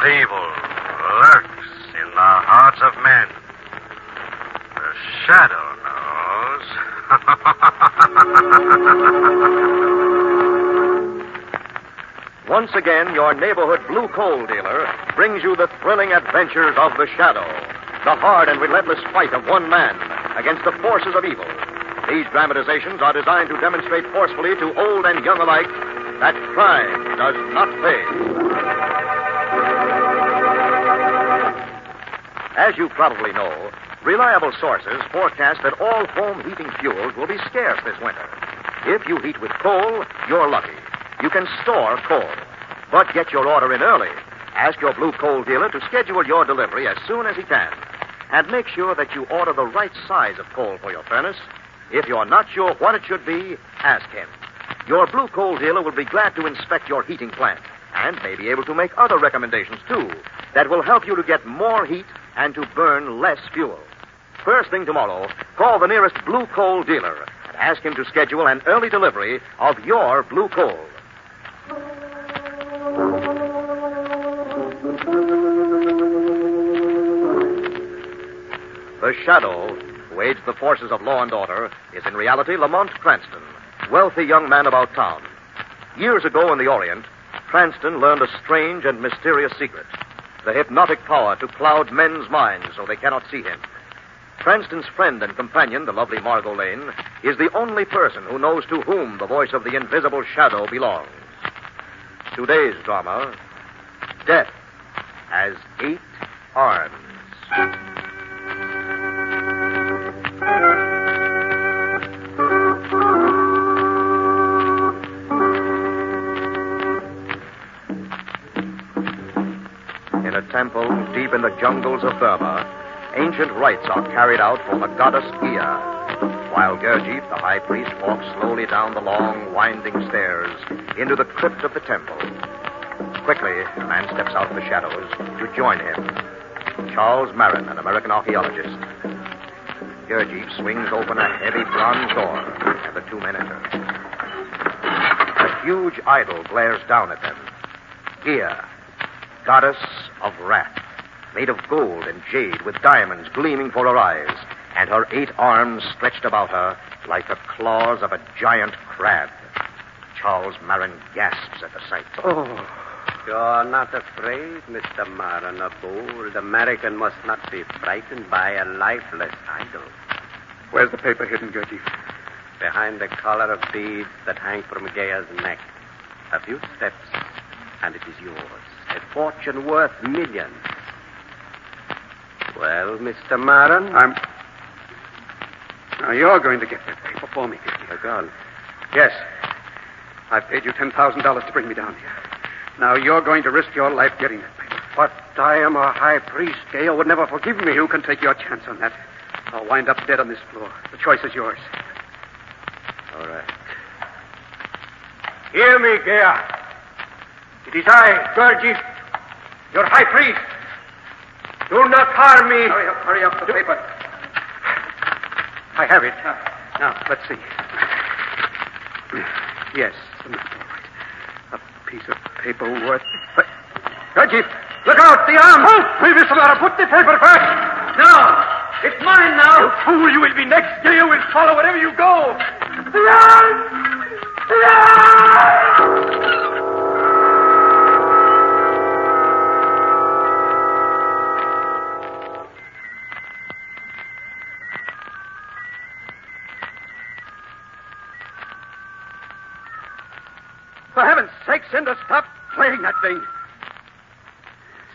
evil lurks in the hearts of men. The shadow knows. Once again, your neighborhood blue coal dealer brings you the thrilling adventures of the Shadow, the hard and relentless fight of one man against the forces of evil. These dramatizations are designed to demonstrate forcefully to old and young alike that crime does not pay. As you probably know, reliable sources forecast that all home heating fuels will be scarce this winter. If you heat with coal, you're lucky. You can store coal. But get your order in early. Ask your blue coal dealer to schedule your delivery as soon as he can. And make sure that you order the right size of coal for your furnace. If you're not sure what it should be, ask him. Your blue coal dealer will be glad to inspect your heating plant and may be able to make other recommendations, too, that will help you to get more heat and to burn less fuel. First thing tomorrow, call the nearest blue coal dealer and ask him to schedule an early delivery of your blue coal. The Shadow, who aids the forces of law and order, is in reality Lamont Cranston, wealthy young man about town. Years ago in the Orient, Cranston learned a strange and mysterious secret, the hypnotic power to cloud men's minds so they cannot see him. Cranston's friend and companion, the lovely Margo Lane, is the only person who knows to whom the voice of the invisible Shadow belongs. Today's drama, Death Has 8 Arms. In a temple deep in the jungles of Burma, ancient rites are carried out for the goddess Gia, while Gurdjieff, the high priest, walks slowly down the long, winding stairs into the crypt of the temple. Quickly, a man steps out of the shadows to join him. Charles Marin, an American archaeologist. Gurdjieff swings open a heavy bronze door, and the two men enter. A huge idol glares down at them. Gia, goddess of wrath, made of gold and jade with diamonds gleaming for her eyes, and her 8 arms stretched about her like the claws of a giant crab. Charles Marin gasps at the sight. Oh, you're not afraid, Mr. Marin. A bold American must not be frightened by a lifeless idol. Where's the paper hidden, Gurdjieff? Behind the collar of beads that hang from Gaya's neck. A few steps, and it is yours. A fortune worth millions. Well, Mr. Marin? Now, you're going to get that paper for me. A gun? Yes. I've paid you $10,000 to bring me down here. Now, you're going to risk your life getting that paper. But I am a high priest. Gaya would never forgive me. You can take your chance on that. I'll wind up dead on this floor. The choice is yours. All right. Hear me, Gaya. It is I, Gurdjieff, your high priest. Do not harm me. Hurry up, the paper. I have it. Now, let's see. Yes, all right. A piece of paper worth... Gurdjieff, Look out, the arm. Oh, Mr. Lara, put the paper first. No, it's mine now. You fool, you will be next. Gaya will follow wherever you go. Run! For heaven's sake, Cinder, stop playing that thing.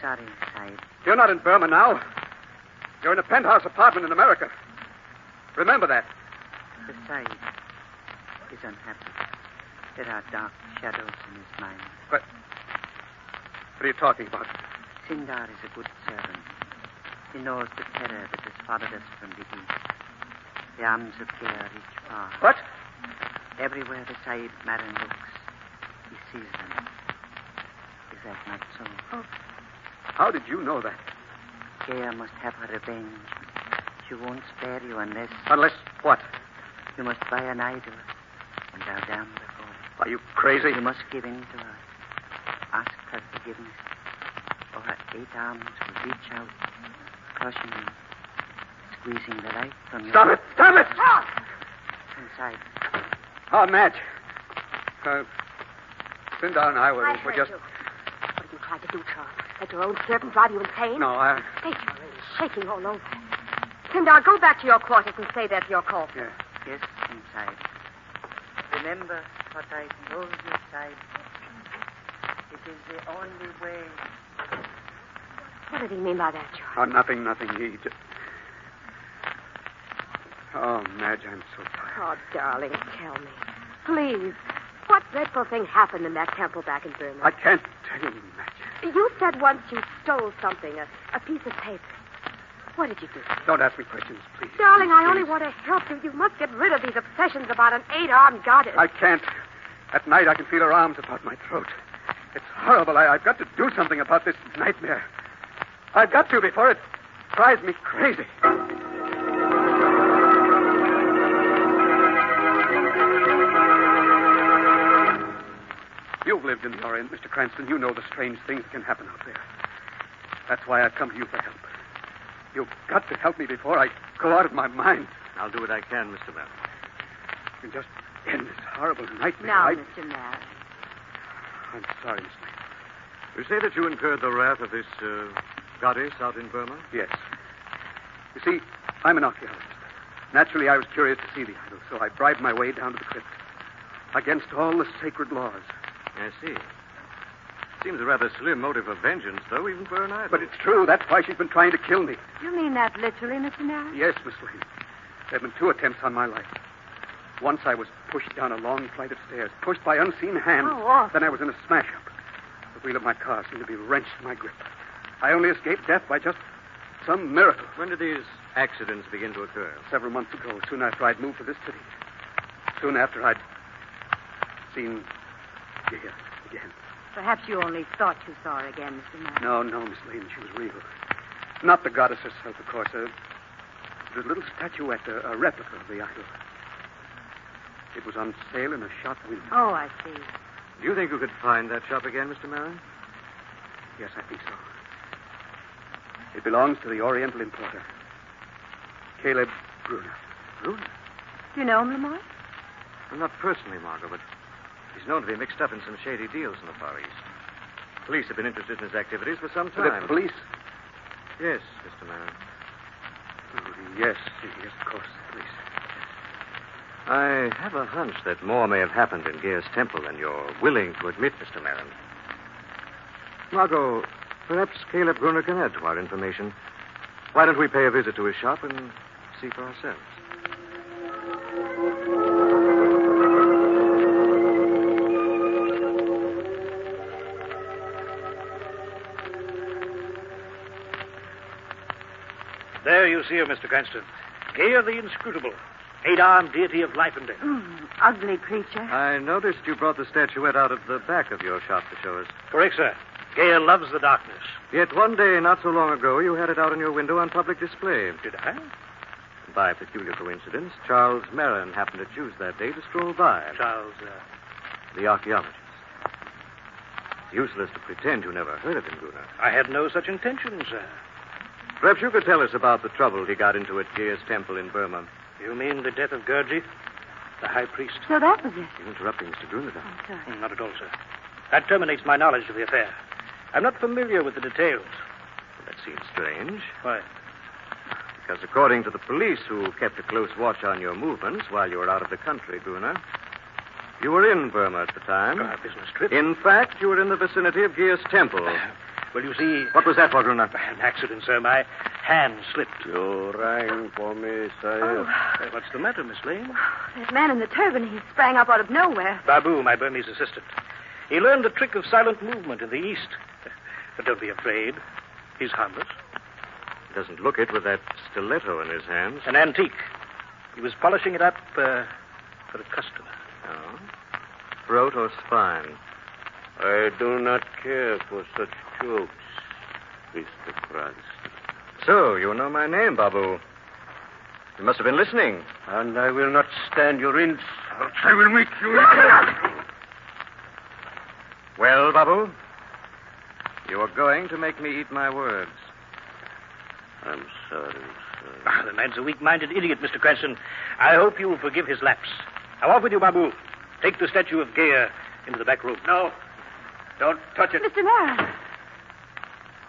Sorry, Sahib. You're not in Burma now. You're in a penthouse apartment in America. Remember that. The Sahib is unhappy. There are dark shadows in his mind. What are you talking about? Sindar is a good servant. He knows the terror that has followed us from the east. The arms of Gaya reach far. What? Everywhere the Sahib Marin looks, he sees them. Is that not so? Oh. How did you know that? Gaya must have her revenge. She won't spare you unless... Unless what? You must buy an idol and bow down before it. Are you crazy? You must give in to her. Ask her forgiveness. for her 8 arms will reach out, crushing you, squeezing the life from you. Stop it! Stop it! Inside. Oh, Madge. Sindar and I were just... You. What have you tried to do, Charles? Let your own servant drive you insane? No, I... Face, you're really shaking all over. Sindar, go back to your quarters and stay there for your call. Yeah. Yes, inside. Remember what I told you, Side. It is the only way. What did he mean by that, Charles? Oh, nothing. He just... Oh, Madge, I'm so tired. Oh, darling, tell me. Please. What dreadful thing happened in that temple back in Burma? I can't tell you, Madge. You said once you stole something, a piece of paper. What did you do? Don't ask me questions, please. Darling, Please, I only please. want to help you. You must get rid of these obsessions about an 8-armed goddess. I can't. At night, I can feel her arms about my throat. It's horrible. I've got to do something about this nightmare. I've got to before it drives me crazy. You've lived in the Orient, Mr. Cranston. You know the strange things that can happen out there. That's why I've come to you for help. You've got to help me before I go out of my mind. I'll do what I can, Mr. Merrill. You can just end this horrible nightmare. Now, Mr. Merrill. I'm sorry, Miss Lane. You say that you incurred the wrath of this goddess out in Burma? Yes. You see, I'm an archaeologist. Naturally, I was curious to see the idol, so I bribed my way down to the crypt. Against all the sacred laws. I see. Seems a rather slim motive of vengeance, though, even for an idol. But it's true. That's why she's been trying to kill me. You mean that literally, Mr. Merrill? Yes, Miss Lane. There have been 2 attempts on my life. Once I was pushed down a long flight of stairs, pushed by unseen hands. Oh, awful. Then I was in a smash-up. The wheel of my car seemed to be wrenched in my grip. I only escaped death by just some miracle. When did these accidents begin to occur? Several months ago, soon after I'd moved to this city. Soon after I'd seen Gaia again. Perhaps you only thought you saw her again, Mr. Merrill. No, Miss Lane, she was real. Not the goddess herself, of course. The little statuette, a replica of the idol. It was on sale in a shop window. Oh, I see. Do you think you could find that shop again, Mr. Merrill? Yes, I think so. It belongs to the Oriental importer, Caleb Brunner. Brunner? Do you know him, Lamont? Well, not personally, Margo, but he's known to be mixed up in some shady deals in the Far East. Police have been interested in his activities for some time. The police? Yes, Mr. Merrill. Oh, yes, of course, the police. I have a hunch that more may have happened in Gaia's temple than you're willing to admit, Mr. Merrill. Margo, perhaps Caleb Brunner can add to our information. Why don't we pay a visit to his shop and see for ourselves? There you see her, Mr. Cranston. Gaia the Inscrutable. 8-armed deity of life and death. Ugly creature. I noticed you brought the statuette out of the back of your shop to show us. Correct, sir. Gaia loves the darkness. Yet one day, not so long ago, you had it out in your window on public display. Did I? By a peculiar coincidence, Charles Merrin happened to choose that day to stroll by. Charles, The archaeologist. It's useless to pretend you never heard of him, Brunner. I had no such intention, sir. Perhaps you could tell us about the trouble he got into at Gaia's temple in Burma. You mean the death of Gurdjieff, the high priest? So that was it. You're interrupting Mr. Brunner. I'm sorry. Not at all, sir. That terminates my knowledge of the affair. I'm not familiar with the details. Well, that seems strange. Why? Because according to the police who kept a close watch on your movements while you were out of the country, Brunner, you were in Burma at the time. A business trip. In fact, you were in the vicinity of Gaia's temple. Well, you see... What was that for, Brunner? An accident, sir. My hand slipped. You rang for me, sire. What's the matter, Miss Lane? That man in the turban, he sprang up out of nowhere. Babu, my Burmese assistant. He learned the trick of silent movement in the East. But don't be afraid. He's harmless. He doesn't look it with that stiletto in his hands. An antique. He was polishing it up for a customer. Oh? Throat or spine? I do not care for such jokes, Mr. Cranston. So, you know my name, Babu. You must have been listening. And I will not stand your insults. I will make you... Well, Babu? You are going to make me eat my words. I'm sorry, Ah, the man's a weak-minded idiot, Mr. Cranston. I hope you will forgive his lapse. Now, off with you, Babu. Take the statue of Gaia into the back room. No. Don't touch it. Mr. Marin.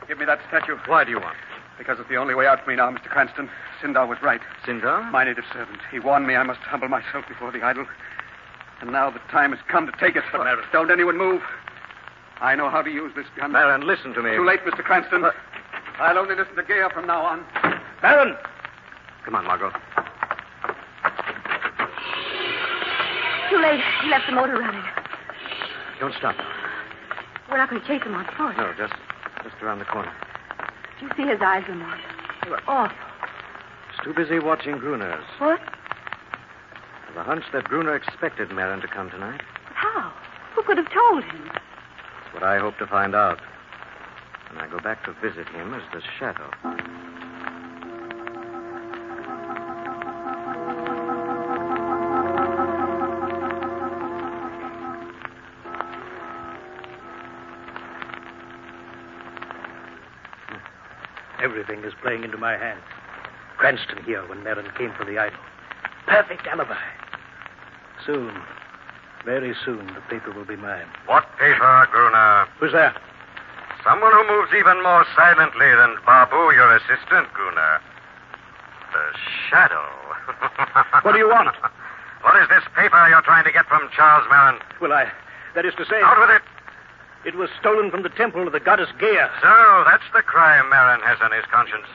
Give me that statue. Why do you want it? Because it's the only way out for me now, Mr. Cranston. Sindar was right. Sindar? My native servant. He warned me I must humble myself before the idol. And now the time has come to take it. But don't anyone move. I know how to use this gun. Marin, listen to me. Too late, Mr. Cranston. I'll only listen to Gaia from now on. Baron! Come on, Margo. Too late. He left the motor running. Don't stop. We're not going to chase him on foot. No, just around the corner. Did you see his eyes, Lamont? They were awful. He's too busy watching Gruner's. What? I have a hunch that Gruner expected Marin to come tonight. But how? Who could have told him? That's what I hope to find out when I go back to visit him as the Shadow. Everything is playing into my hands. Cranston here when Marin came for the idol. Perfect alibi. Soon, very soon, the paper will be mine. What paper, Gruner? Who's there? Someone who moves even more silently than Babu, your assistant, Gruner. The Shadow. What do you want? What is this paper you're trying to get from Charles Marin? Well, that is to say... Out with it. It was stolen from the temple of the goddess Gaia. So, that's the crime Marin has on his conscience.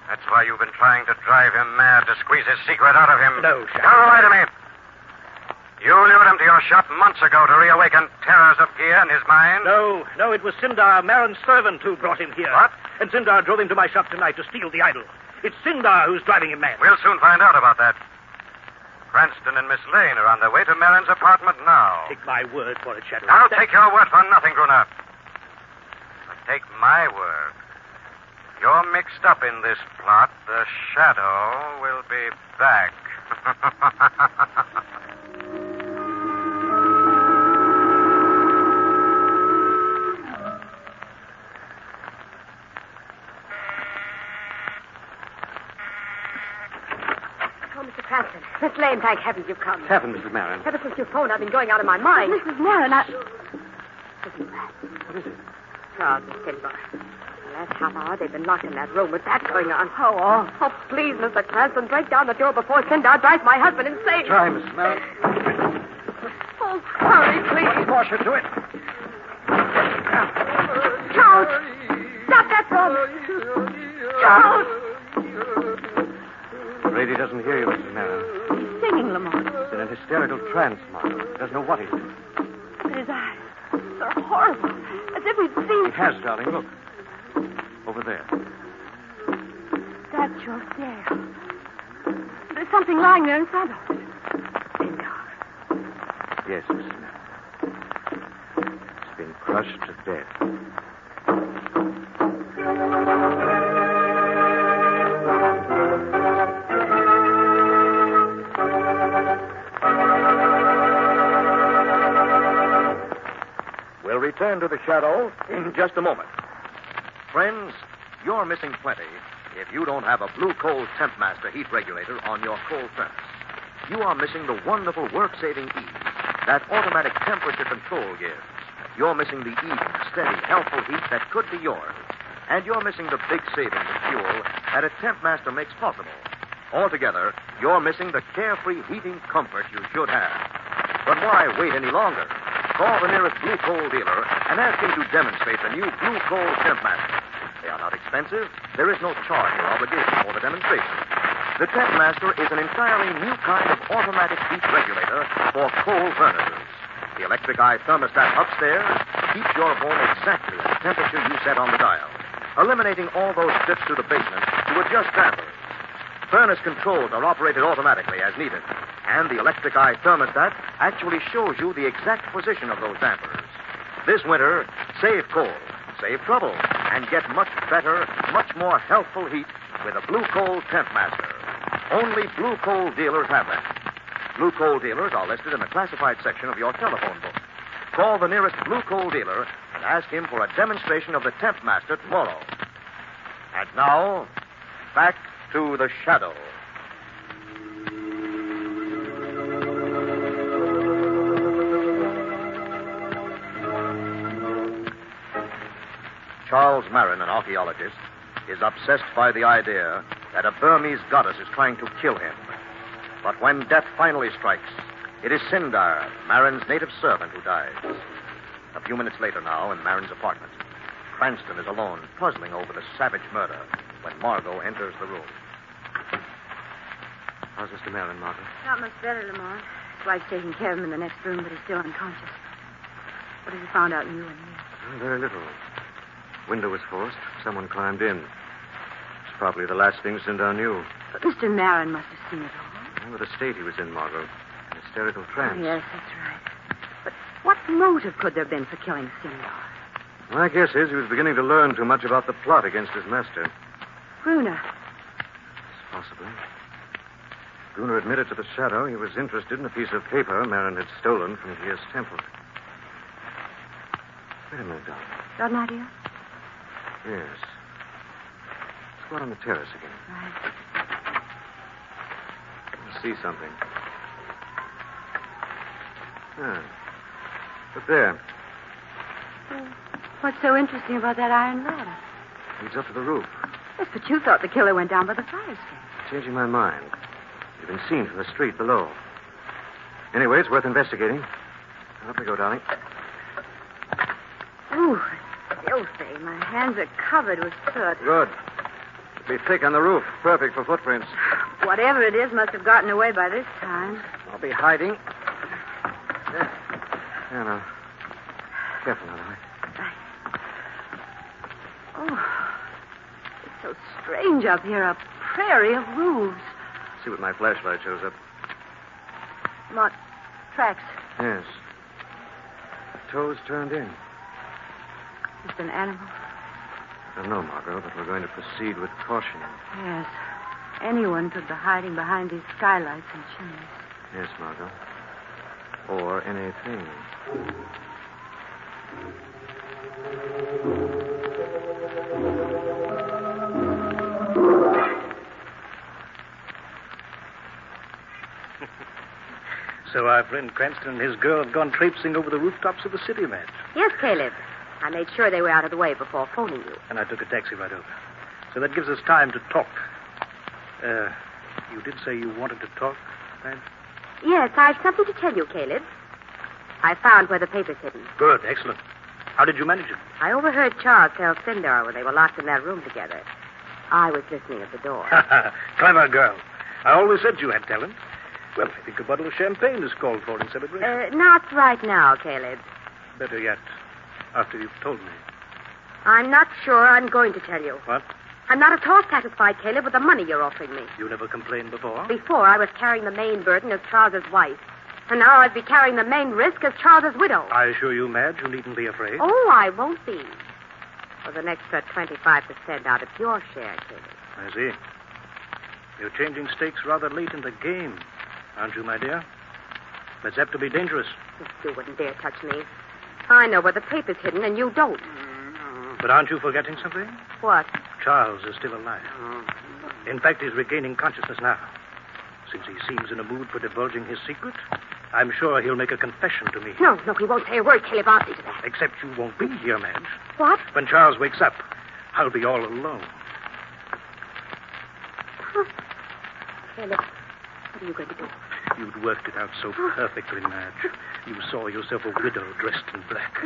That's why you've been trying to drive him mad, to squeeze his secret out of him. No, Shadow. Don't lie to me. You lured him to your shop months ago to reawaken terrors of Gaia in his mind? No, it was Sindar, Marin's servant, who brought him here. What? And Sindar drove him to my shop tonight to steal the idol. It's Sindar who's driving him mad. We'll soon find out about that. Cranston and Miss Lane are on their way to Marin's apartment now. Take my word for it, Shadow. I'll take your word for nothing, Gruner. But take my word. If you're mixed up in this plot, the Shadow will be back. Mr. Cranston. Miss Lane, thank heavens you've come. What's happened, Mrs. Marin? Ever since you phoned, I've been going out of my mind. Mrs. Marin, Listen to that. What is it? Charles and Sindar. The last half hour, they've been locked in that room with that going on. Oh, please, Mr. Cranston, break down the door before Sindar drives my husband insane. Try, Mrs. Marin. Oh, hurry, please. Force her to it. Charles, stop that drum. Charles. Brady doesn't hear you, Mrs. Marin. He's singing, Lamont. He's in an hysterical trance, Margo. He doesn't know what he's doing. But his eyes, they're horrible. As if he'd seen... He has, darling. Look. Over there. That's your Gaia. There's something lying there in front of us. Sindar. Yes, Mrs. Marin. It's been crushed to death. We'll return to the Shadow in just a moment. Friends, you're missing plenty if you don't have a Blue Coal Temp Master heat regulator on your coal furnace. You are missing the wonderful work-saving ease that automatic temperature control gives. You're missing the even, steady, helpful heat that could be yours. And you're missing the big savings of fuel that a Temp Master makes possible. Altogether, you're missing the carefree heating comfort you should have. But why wait any longer? Call the nearest Blue Coal dealer and ask him to demonstrate the new Blue Coal Temp Master. They are not expensive. There is no charge or obligation for the demonstration. The Temp Master is an entirely new kind of automatic heat regulator for coal furnaces. The electric eye thermostat upstairs keeps your home exactly at the temperature you set on the dial, eliminating all those trips to the basement to adjust dampers. Furnace controls are operated automatically as needed, and the electric eye thermostat actually shows you the exact position of those dampers. This winter, save coal, save trouble, and get much better, much more healthful heat with a Blue Coal Temp Master. Only Blue Coal dealers have them. Blue Coal dealers are listed in the classified section of your telephone book. Call the nearest Blue Coal dealer and ask him for a demonstration of the Temp Master tomorrow. And now, back to the shadow. Charles Marin, an archaeologist, is obsessed by the idea that a Burmese goddess is trying to kill him. But when death finally strikes, it is Sindar, Marin's native servant, who dies. A few minutes later now, in Marin's apartment, Cranston is alone, puzzling over the savage murder, when Margo enters the room. How's Mr. Marin, Margo? Not much better, Lamont. His wife's taking care of him in the next room, but he's still unconscious. What has he found out in you and me? Very little. Window was forced. Someone climbed in. It's probably the last thing Sindar knew. But Mr. Marin must have seen it all. Remember the state he was in, Margo. An hysterical trance. Oh, yes, that's right. But what motive could there have been for killing Sindar? My guess is he was beginning to learn too much about the plot against his master. Gruner. Possibly. Gruner admitted to the shadow he was interested in a piece of paper Marin had stolen from G.S. Temple. Wait a minute, darling. Got an idea? Yes. Let's go out on the terrace again. Right. Let's see something. Look there. What's so interesting about that iron ladder? Leads up to the roof. Yes, but you thought the killer went down by the fire escape. Changing my mind. You've been seen from the street below. Anyway, it's worth investigating. Up we go, darling. Ooh, it's filthy. My hands are covered with soot. Good. It'll be thick on the roof. Perfect for footprints. Whatever it is must have gotten away by this time. I'll be hiding. There. There now. Careful now, darling. Oh, it's so strange up here. A prairie of roofs. See what my flashlight shows up. Not tracks. Yes. Toes turned in. It's an animal. I don't know, Margo, but we're going to proceed with caution. Yes. Anyone could be hiding behind these skylights and chimneys. Yes, Margo. Or anything. So our friend Cranston and his girl have gone traipsing over the rooftops of the city, Madge. Yes, Caleb. I made sure they were out of the way before phoning you. And I took a taxi right over. So that gives us time to talk. You did say you wanted to talk, Madge? Yes, I've something to tell you, Caleb. I found where the paper's hidden. Good, excellent. How did you manage it? I overheard Charles tell Sindar when they were locked in that room together. I was listening at the door. Clever girl. I always said you had talent. Well, I think a bottle of champagne is called for in celebration. Not right now, Caleb. Better yet, after you've told me. I'm not sure I'm going to tell you. What? I'm not at all satisfied, Caleb, with the money you're offering me. You never complained before? Before, I was carrying the main burden as Charles's wife. And now I'd be carrying the main risk as Charles's widow. I assure you, Madge, you needn't be afraid. Oh, I won't be. For an extra 25% out of your share, Caleb. I see. You're changing stakes rather late in the game, aren't you, my dear? That's apt to be dangerous. You wouldn't dare touch me. I know where the paper's hidden, and you don't. But aren't you forgetting something? What? Charles is still alive. In fact, he's regaining consciousness now. Since he seems in a mood for divulging his secret, I'm sure he'll make a confession to me. No, he won't say a word, Caleb. I'll see to that. Except you won't be here, Madge. What? When Charles wakes up, I'll be all alone. Caleb, what are you going to do? You'd worked it out so perfectly, Madge. You saw yourself a widow dressed in black.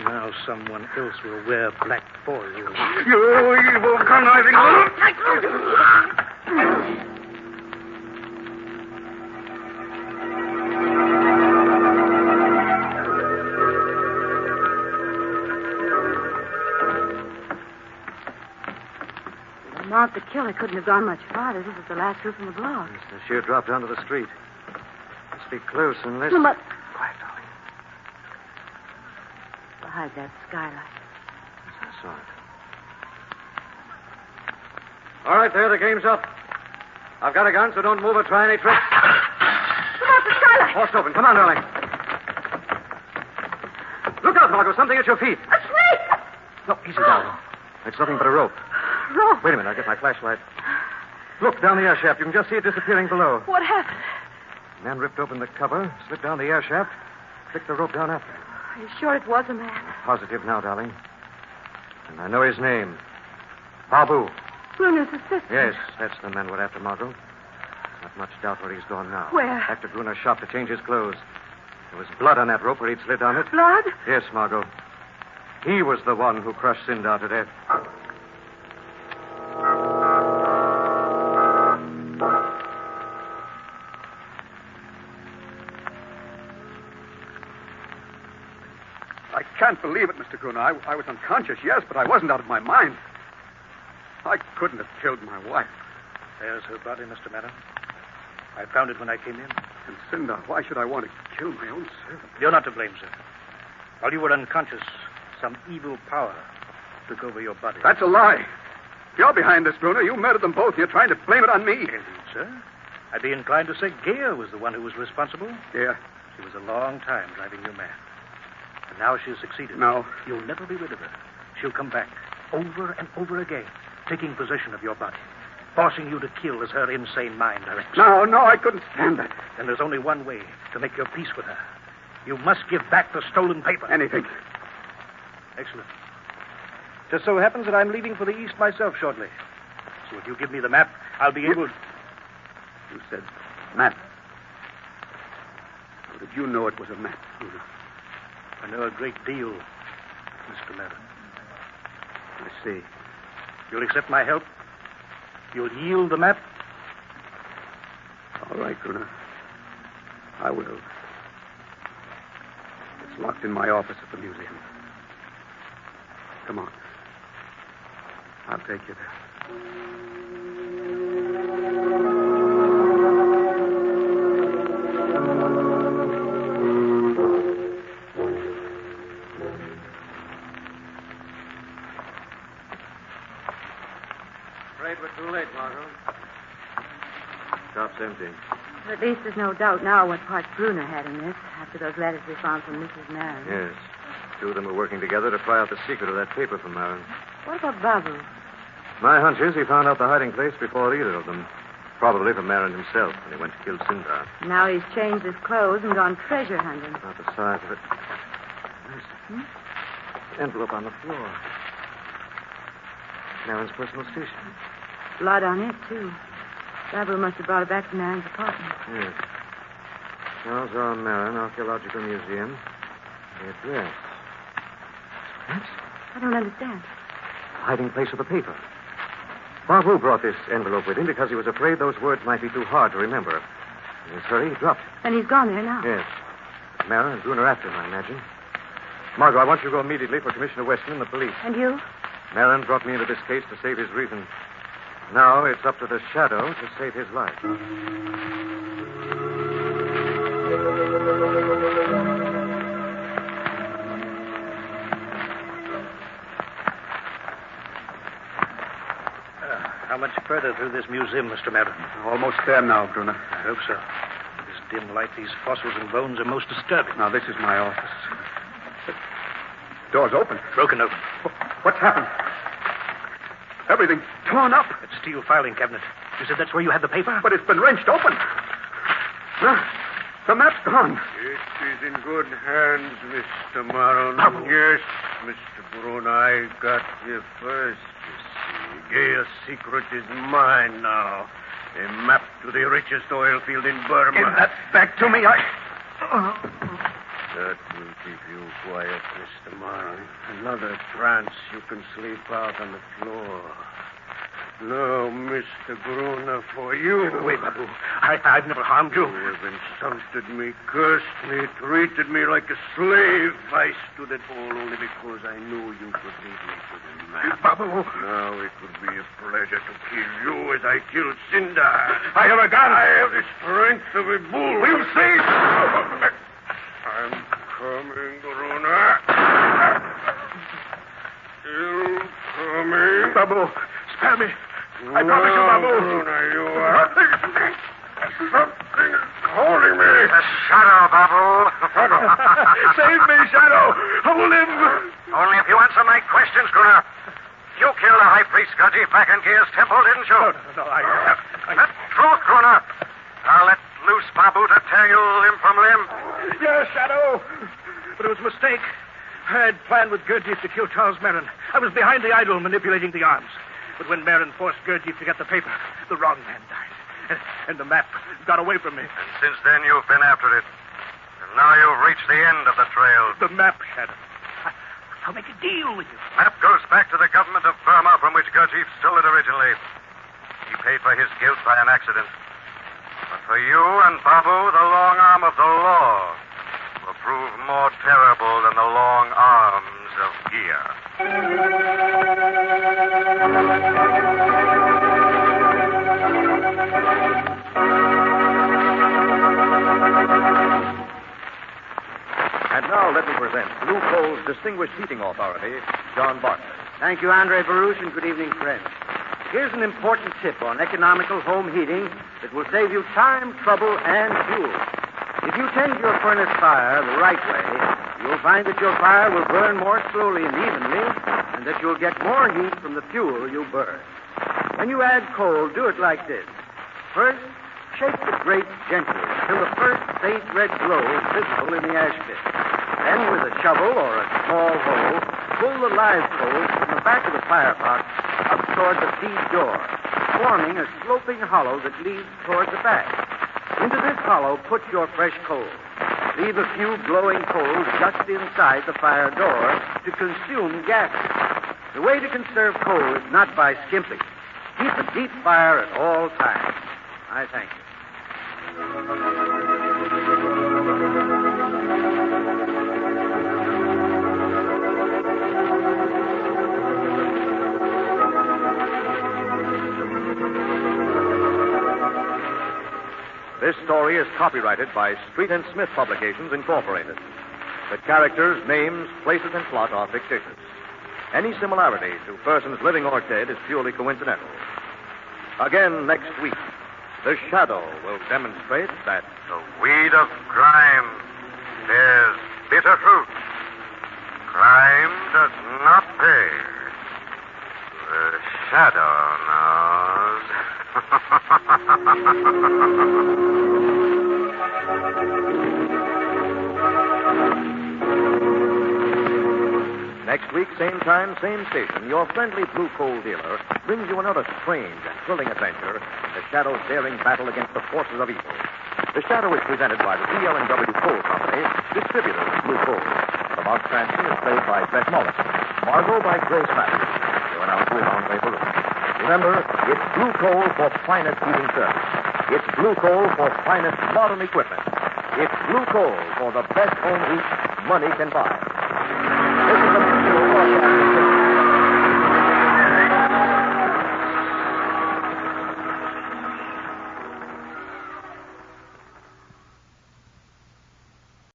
Now someone else will wear black for you. You evil, conniving Lamont, the killer couldn't have gone much farther. This is the last roof in the block. It's the sheer drop down to the street. Must be close unless... Lamont. Quiet, darling. Behind that skylight. Yes, I saw it. All right, there, the game's up. I've got a gun, so don't move or try any tricks. Lamont, the skylight! Forced open. Come on, darling. Look out, Margo. Something at your feet. A snake! No, easy, darling. It's nothing but a rope. Rope. Wait a minute, I'll get my flashlight. Look, down the air shaft. You can just see it disappearing below. What happened? The man ripped open the cover, slipped down the air shaft, flicked the rope down after him. Are you sure it was a man? I'm positive now, darling. And I know his name. Babu. Bruno's assistant. Yes, that's the man we're after, Margo. Not much doubt where he's gone now. Where? Back to Bruno's shop to change his clothes. There was blood on that rope where he'd slid down it. Blood? Yes, Margo. He was the one who crushed Sindar to death. I can't believe it, Mr. Gruner. I was unconscious, yes, but I wasn't out of my mind. I couldn't have killed my wife. There's her body, Mr. Madden. I found it when I came in. And Sindar, why should I want to kill my own servant? You're not to blame, sir. While you were unconscious, some evil power took over your body. That's a lie. You're behind this, Bruner. You murdered them both. You're trying to blame it on me. Indeed, sir. I'd be inclined to say Gaya was the one who was responsible. Yeah. She was a long time driving you mad. And now she's succeeded. No. You'll never be rid of her. She'll come back over and over again, taking possession of your body, forcing you to kill as her insane mind directs. No, I couldn't stand that. Then there's only one way to make your peace with her. You must give back the stolen paper. Anything. Excellent. Just so happens that I'm leaving for the East myself shortly. So if you give me the map, I'll be able... You said map. How did you know it was a map, Bruner? I know a great deal, Mr. Madden. I see. You'll accept my help? You'll yield the map? All right, Bruner. I will. It's locked in my office at the museum. Come on. I'll take you there. Afraid we're too late, Margo. Shop's empty. Well, at least there's no doubt now what part Bruner had in this, after those letters we found from Mrs. Marin. Yes. Two of them were working together to pry out the secret of that paper from Marin. What about Babu? My hunch is he found out the hiding place before either of them. Probably from Marin himself when he went to kill Sindar. Now he's changed his clothes and gone treasure hunting. Not the size of it. There's an envelope on the floor. Marin's personal station. Blood on it, too. Babu must have brought it back to Marin's apartment. Yes. Charles R. Marin, Archaeological Museum. The address. That's I don't understand. the hiding place of the paper. Babu brought this envelope with him because he was afraid those words might be too hard to remember. In his hurry, he dropped it. And he's gone there now. Yes. Marin and Bruner after him, I imagine. Margo, I want you to go immediately for Commissioner Weston and the police. And you? Marin brought me into this case to save his reason. Now it's up to the Shadow to save his life. How much further through this museum, Mr. Madden? Almost there now, Bruner. I hope so. In this dim light, these fossils and bones are most disturbing. Now, this is my office. The door's open. Broken open. What's happened? Everything's torn up. That steel filing cabinet. You said that's where you had the paper? But it's been wrenched open. The map's gone. It is in good hands, Mr. Maron. Yes, Mr. Bruno, I got here first, you see. Gaya's secret is mine now. A map to the richest oil field in Burma. Give that back to me. That will keep you quiet, Mr. Maron. Another trance, you can sleep out on the floor. No, Mr. Gruner, for you. Wait, Babu. I've never harmed you. You have insulted me, cursed me, treated me like a slave. I stood it all only because I knew you could lead me to the map. Babu. Now it would be a pleasure to kill you as I killed Sindar. I have a gun. I have the strength of a bull. We'll see. I'm coming, Gruner. Still coming. Babu, spare me. I promise you, Babu. Gruner, you are... Something is holding me. The shadow, Babu. Save me, Shadow. Hold him. Only if you answer my questions, Gruner. You killed the high priest Gurdjieff back in Gear's temple, didn't you? No, The truth, Gruner. I'll let loose Babu to tear you limb from limb. Yes, Shadow. But it was a mistake. I had planned with Gurdjieff to kill Charles Marin. I was behind the idol manipulating the arms. But when Marin forced Gurdjieff to get the paper, the wrong man died. And the map got away from me. And since then, you've been after it. And now you've reached the end of the trail. The map, Shadow. I'll make a deal with you. Map goes back to the government of Burma from which Gurdjieff stole it originally. He paid for his guilt by an accident. But for you and Babu, the long arm of the law will prove more terrible than the long arms of Gia. And now let me present Blue Coal's distinguished heating authority, John Bartlett. Thank you, Andre Baruch, and good evening, friends. Here's an important tip on economical home heating that will save you time, trouble, and fuel. If you tend your furnace fire the right way, you'll find that your fire will burn more slowly and evenly, and that you'll get more heat from the fuel you burn. When you add coal, do it like this. First, shake the grate gently until the first faint red glow is visible in the ash pit. Then, with a shovel or a small hoe, pull the live coals from the back of the fire pot up toward the feed door, forming a sloping hollow that leads toward the back. Into this hollow, put your fresh coals. Leave a few glowing coals just inside the fire door to consume gases. The way to conserve coal is not by skimping. Keep a deep fire at all times. I thank you. This story is copyrighted by Street and Smith Publications, Incorporated. The characters, names, places, and plot are fictitious. Any similarity to persons living or dead is purely coincidental. Again next week, the shadow will demonstrate that The weed of crime bears bitter fruit. Crime does not pay. The shadow knows. next week, same time, same station, your friendly Blue Coal dealer brings you another strange and thrilling adventure, the Shadow's daring battle against the forces of evil. The Shadow is presented by the PL&W Coal Company, distributors of Blue Coal. Lamont Cranston is played by Beth Mullen. Margo by Grace Matthews. Your announcer is Andre Baruch. Remember, it's Blue Coal for finest heating service. It's Blue Coal for finest modern equipment. It's Blue Coal for the best home heat money can buy.